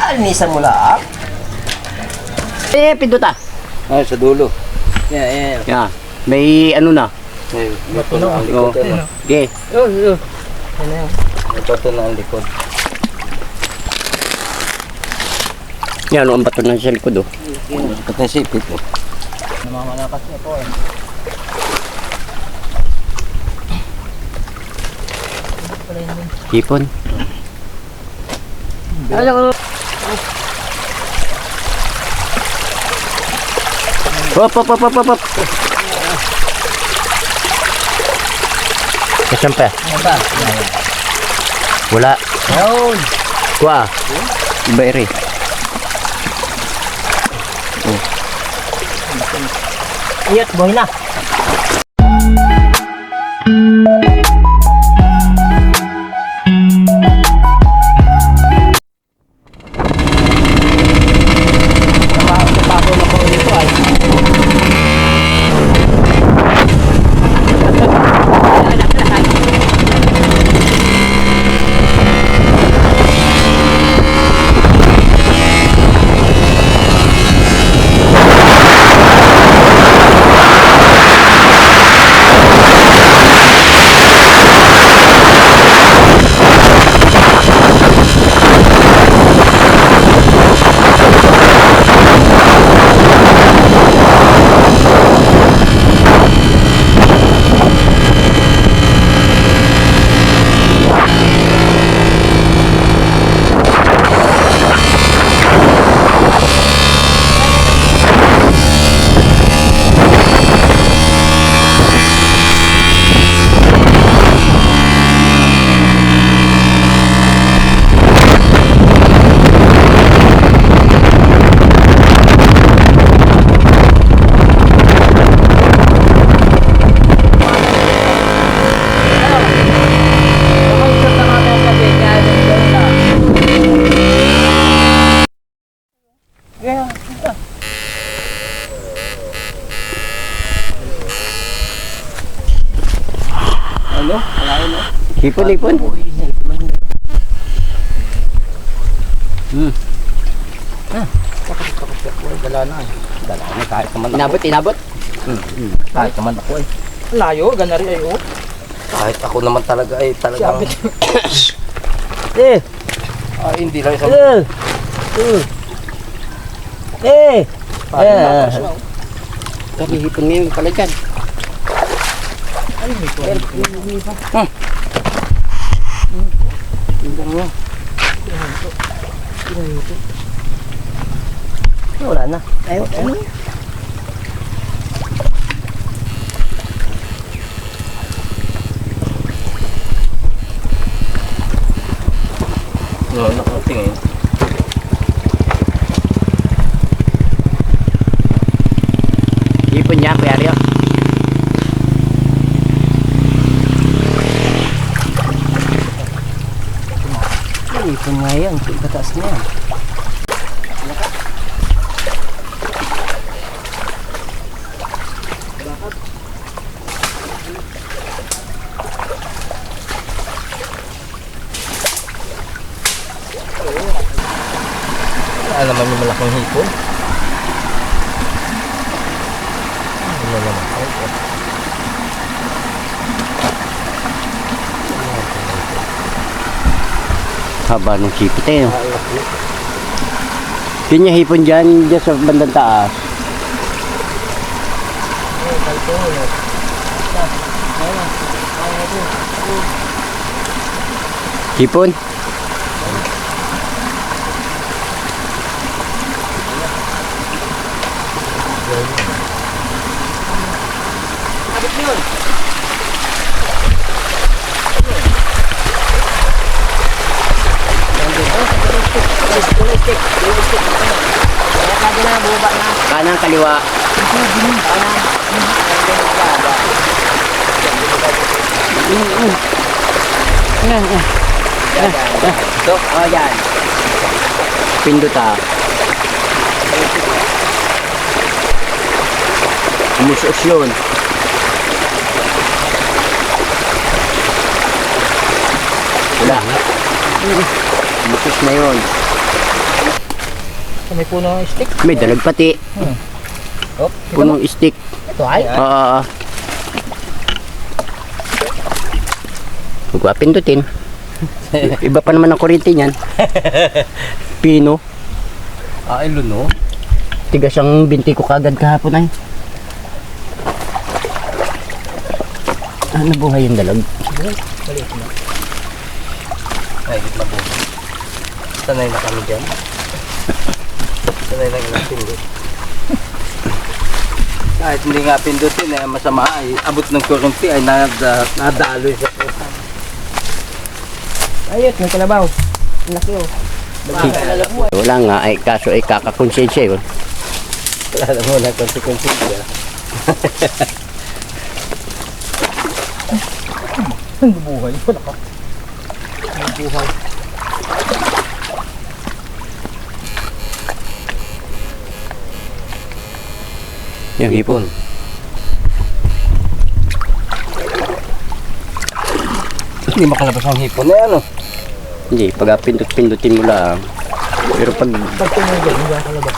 Alinisan mo lang. Pindot ah. Ay, sa dulo. Yeah. Yeah. May ano na. May bato na ang likod. Okay. May bato na ang likod. Yan, ang bato na sa likod oh. Bato na sipit mo. Namamalakas niya po eh. Hipon. Hop. Kasyan pa? Wala. Ayun. Kuha. Bayri. Iyot, boy na. Hipon. Dala na kahit naman ako. Inabot. Kahit naman ako eh. Layo, ganari ay oh. Kahit ako naman talaga ay talagang... Eh. Ay, hindi lang isang... Kami hipon ngayon pala dyan. Ay, may tuwan. Wala na. Ayun. No, nakating eh. Hipon niya, Kuya Rio. Ipon nga yan. Kataas na yan. Wala naman yung malaking hipon. Wala naman. Haba ng sipit eh. Yun yung hipon dyan sa bandang taas. Hipon. Kanang kaliwa. Ito? Oh, yan. Pindot ah. Umusos yun. Wala. Umusos na yun. May puno ng stick. May dalag pati. Oh, Punong stick. ito ay. Huwag ko pindutin. Iba pa naman ang kuryente niyan. Pino. Ilon no? Tigas ang binti ko kagad kahapon ay. Nabuhay yung dalag. Maliit na. Ay, git na buhay. Sanay na kami dyan. Sanay na ilang pindot. Kahit hindi nga pindutin, masama ay abot ng kurente ay nadaloy sa pusa. Ayot, may kalabaw. Laki oh. Wala nga ay kaso ay kakakonsensya yun. Wala mo na konsekonsensya. Ang buhay. Wala ka. Ang buhay. Yung hipon. Hindi makalabas ang hipon na yan oh. Hindi, pag pindot-pindutin mo lang. Pero pag Pag tumugay, hindi ako labas.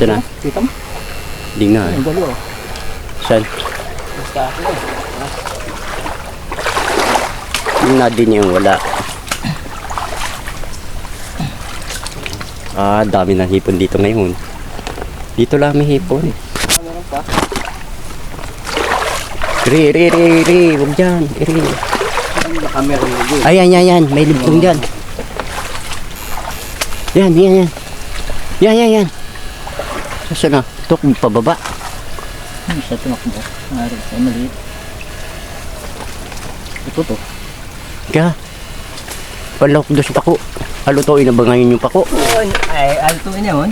saan na? Kita mo? Hindi nga. Ang dali oh. Saan? Basta ako eh. Yung na din yung wala. Dami ng hipon dito ngayon. Dito lang may hipon. Meron pa. Re. Huwag dyan. Re. Nakameron na yun. Ayan. May libong dyan. Yan. Yan. Saan na? Tok, pababa. Sa tumakbo. Ay, maliit. Ito to. Kaya, palok doon sa pako. Halutuin na ba ngayon yung pako? Ay, altuin niya mon.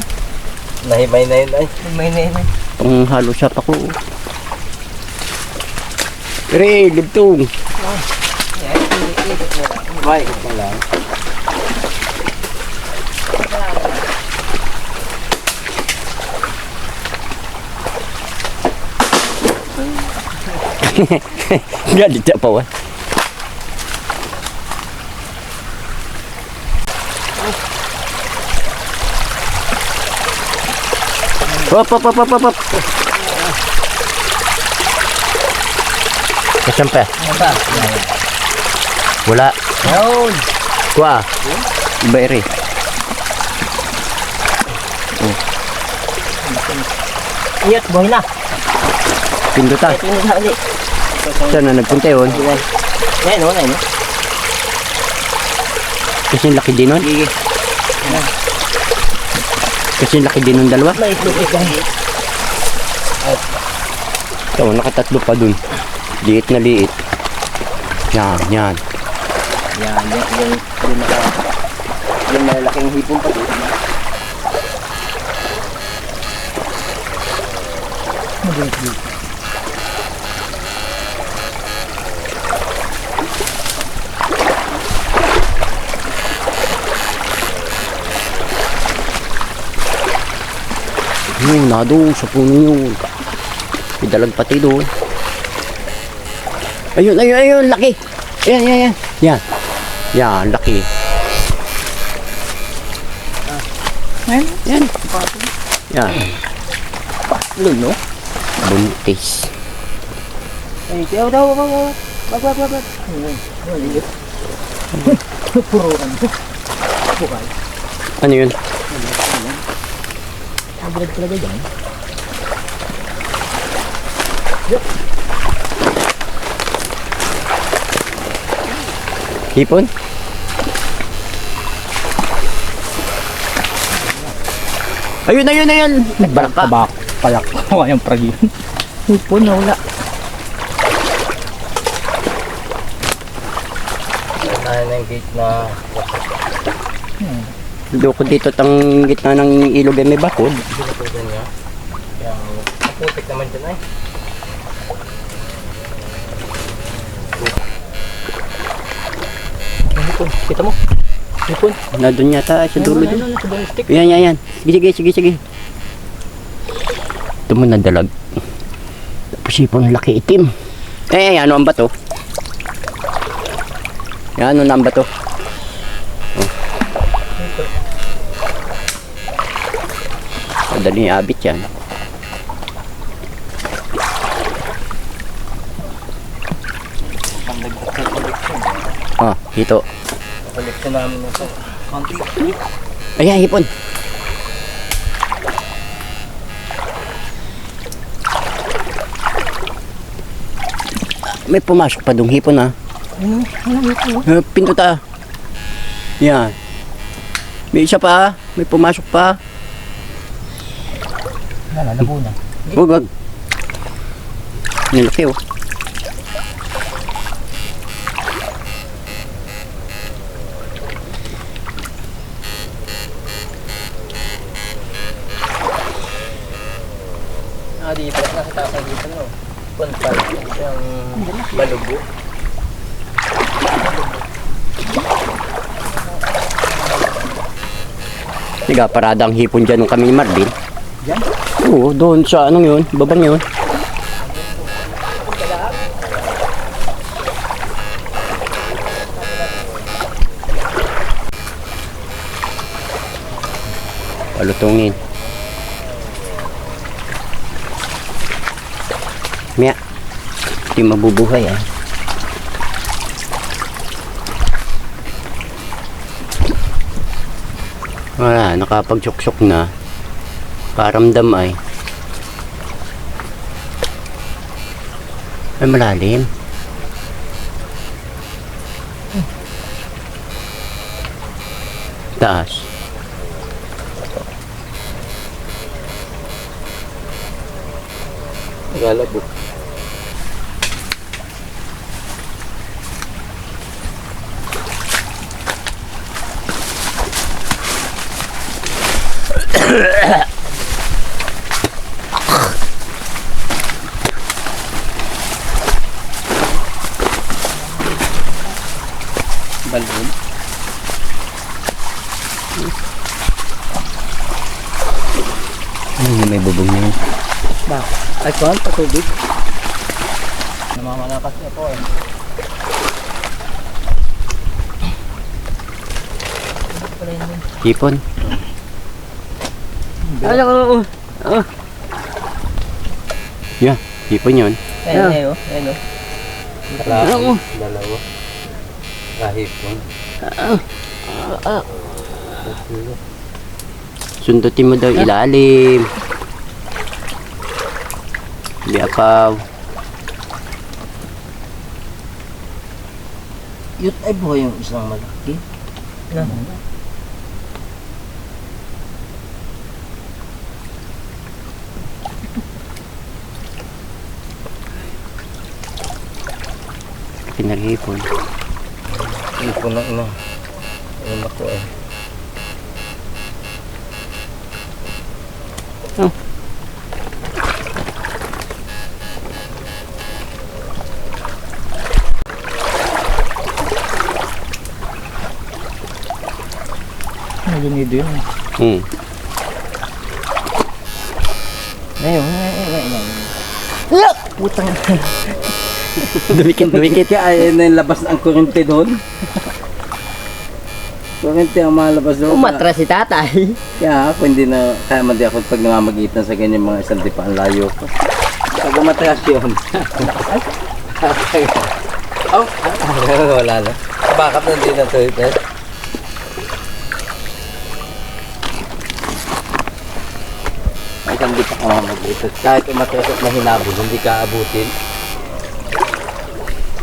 Nahimay na yun ay. May na. Pang halo sa pako. Re, libtong. May, ito lang. Galit siya pa wa. Hop. Kasan pa? Ano ba? Wala. Yun. Kuha. Bayri. Iyot, boy na. Pindutan. Ito na ulit. Saan na nagpunta yun? Yan oh, yan. Kasi laki din nun. Sige. Kasi laki din nun dalawa. May itlog yan. Ito, nakatatlo pa dun. Liit na liit. Yan. Yan. Yung malalaking hipon pa dito. Nado sa puno yun. May dalag pati doon. Ayun, laki. Yan. Yan, laki. Yan. Yan. Luno? Buntis. Ay, daw. Wag. Puro ano. Bukay. Ano yun? Mabrad talaga dyan. Hipon? Ayun. Nagbalak ka. Palak. Yung pragi. Hipon na wala. Tayo na yung gate na Doko dito tang gitna ng ilog ay may bakod. sinutugan niya. Kaya maputik naman dyan ay. Hipon. Kita mo? Hipon. Nandun yata sa dulo doon. Sa bang stick. Yan. Sige. Ito mo na dalag. Sipon laki itim. Ano ang bato? Ano na ang bato? Madali abit yan. Pandagdag sa koleksyon. Hito. Koleksyon namin ito. Konti. Ayan, hipon. May pumasok pa dong hipon ha. Pinto ta. Yan. May isa pa. May pumasok pa. Labo na. Huwag. Nilaki oh. Dito. Nakita ko dito no. Puntal. Yung balubo. Tiga, parada ang hipon dyan nung kami ni Marvin. Diyan? Oo, doon sa anong yun, babang yun. Palutungin. Mia, hindi mabubuhay ah. Wala, nakapagsuksok na. Paramdam ay malalim. Taas. Nagalabo. Balon. May bubong na yun. Ay, kuhan pa tubig. Namamalakas niya po eh. Hipon. Yeah, hipon yun. Ayun, ayun. Dalawa. Kahipon. Sundutin mo daw ilalim. Hindi apaw. Yun ay buhay yung isang malaki. Pinarhipon. Ipon na ina. Ayun ako eh. Nagunido yun. Ayun. Putang. Dumikit. Kaya ay nalabas ang kurente doon. Kurente ang malabas doon. Umatra si tatay. Kaya ako hindi na, kaya mandi ako pag namamagitan sa ganyan mga isang di pa ang layo ko. Pag umatras yun. Oh, wala na. Bakit hindi na to ito? Ay, hindi pa mamamagitan. Kahit umatras at mahinabog, hindi ka abutin.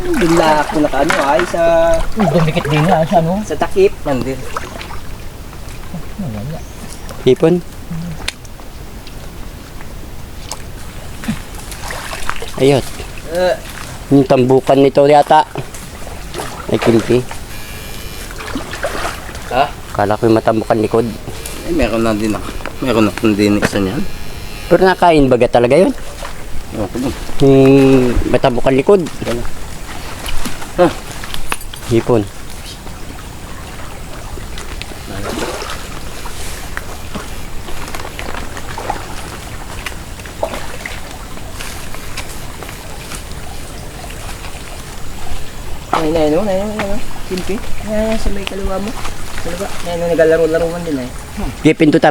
Bigla ako nakaano ay sa Dumikit din na sa ano. sa takip. Mandil. Hipon. Ayot. Yung tambukan nito yata. Ay kilpi. Ha? Kala ko yung matambukan likod. Eh, meron na din ako. Meron na din isa niyan. Pero nakain baga talaga yun. Ewan ko din. Yung matambukan likod. Hipon. Ayun, Timpi. Ayan, sa may kaliwa mo. Kaliwa. Ayan, naglalaro-laruan din eh. Sige, pinduta.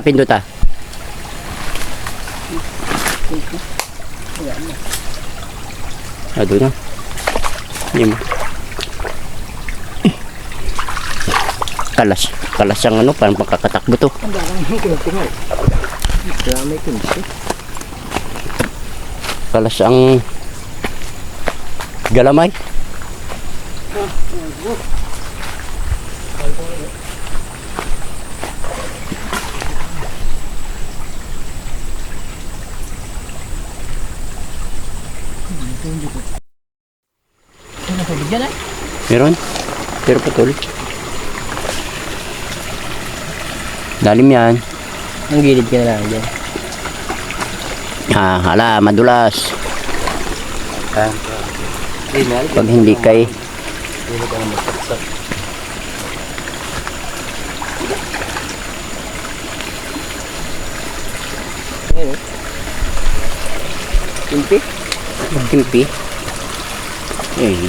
Doon na. Hindi mo. Kalas ang ano, parang pagkakatakbo to. Ang daming kinagtingal. May kinagtingal. Kalas ang galamay. Ano sa bigyan eh? Meron? Pero putol. Lalim yan. Ang gilid ka na lang dyan. Hala, madulas. Pag hindi kay Hindi ka na magsaksak. Ayun. Timpi? timpi.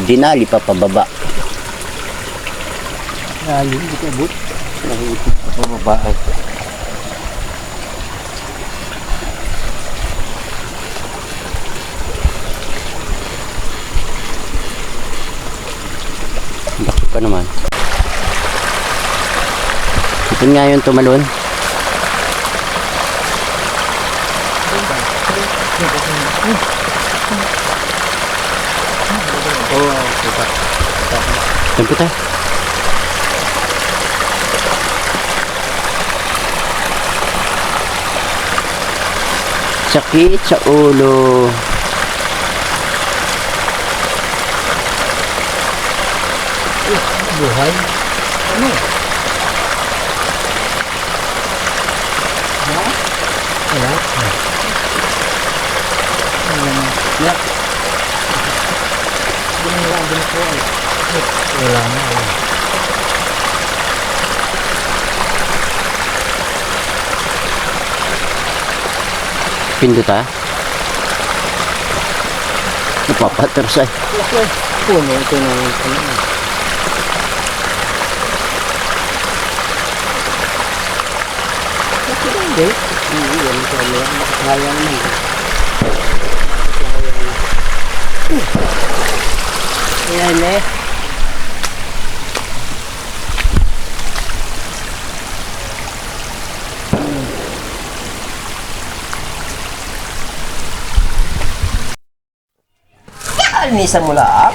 Dinali pa pababa. Lalim, di ka but. Nakikita pa pababaan. Bakit pa naman? Ito nga yung tumalon. Tempo tayo. Sakit sa ulo. Buhay? Ano? Ha? Wala? Wala. Wala na. Pindot ha? Napapatros ay. Puno ito na. Hindi. Hindi yan ito. Kaya naman. Ayan eh. Alinisan mo lang.